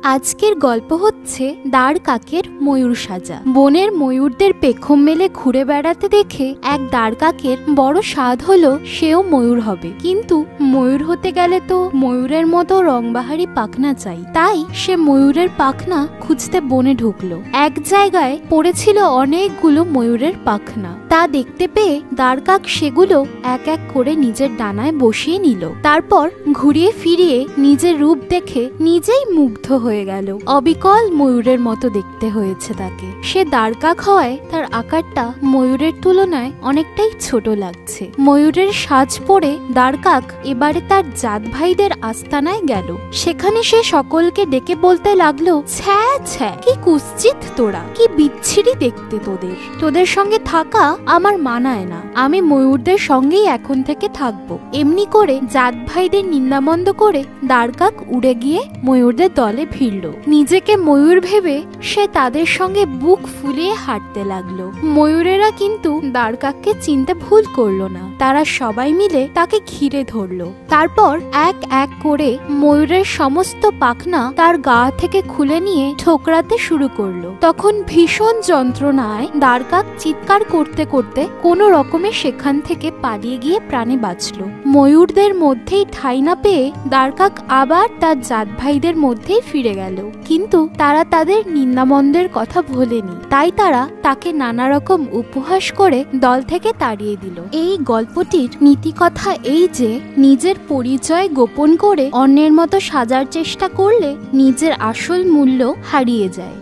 আজকের গল্প হচ্ছে দাঁড় কাকের ময়ূর সাজা। বনের ময়ূরদের পেখম মেলে ঘুরে বেড়াতে দেখে এক দাঁড় কাকের বড় স্বাদ হলো সেও ময়ূর হবে, কিন্তু ময়ূর হতে গেলে তো ময়ূরের মতো রংবাহারি পাখনা চাই। তাই সে ময়ূরের পাখনা খুঁজতে বনে ঢুকলো। এক জায়গায় পড়েছিল অনেকগুলো ময়ূরের পাখনা। তা দেখতে পেয়ে দাঁড় কাক সেগুলো এক এক করে নিজের ডানায় বসিয়ে নিল। তারপর ঘুরিয়ে ফিরিয়ে নিজের রূপ দেখে নিজেই মুগ্ধ হয়ে গেল। অবিকল ময়ূরের মতো দেখতে হয়েছে তাকে। সে দাঁড় কাক হওয়ায় তার আকারটা ময়ূরের তুলনায় অনেকটাই ছোট লাগছে। ময়ূরের সাজ পরে দাঁড় কাক এবারে তার জাত ভাইদের আস্তানায় গেল। সেখানে সে সকলকে ডেকে বলতে লাগলো, ছ্যা ছ্যা, কি কুৎসিত তোরা, কি বিচ্ছিরি দেখতে তোদের। তোদের সঙ্গে থাকা আমার মানায় না। আমি ময়ূরদের সঙ্গেই এখন থেকে থাকবো। এমনি করে জাত ভাইদের নিন্দামন্দ করে দাঁড় কাক উড়ে গিয়ে ময়ূরদের দলে ফিরল। নিজেকে ময়ূর ভেবে সে তাদের সঙ্গে বুক ফুলিয়ে হাঁটতে লাগলো। ময়ূরেরা কিন্তু দাঁড় কাককে চিনতে ভুল করলো না। তারা সবাই মিলে তাকে ঘিরে ধরলো। তারপর এক এক করে ময়ূরের সমস্ত পাখনা তার গা থেকে খুলে নিয়ে ঠোকরাতে শুরু করলো। তখন ভীষণ যন্ত্রণায় দাঁড় কাক চিৎকার করতে করতে কোনো রকমে সেখান থেকে পালিয়ে গিয়ে প্রাণে বাঁচলো। ময়ূরদের মধ্যেই ঠাঁই না পেয়ে দাঁড় কাক আবার তার জাত ভাইদের মধ্যেই ফিরে গেল। কিন্তু তারা তাদের নিন্দামন্দের কথা ভোলেনি। তাই তারা তাকে নানা রকম উপহাস করে দল থেকে তাড়িয়ে দিল। এই গল্পটির নীতি কথা এই যে, নিজের পরিচয় গোপন করে অন্যের মতো সাজার চেষ্টা করলে নিজের আসল মূল্য হারিয়ে যায়।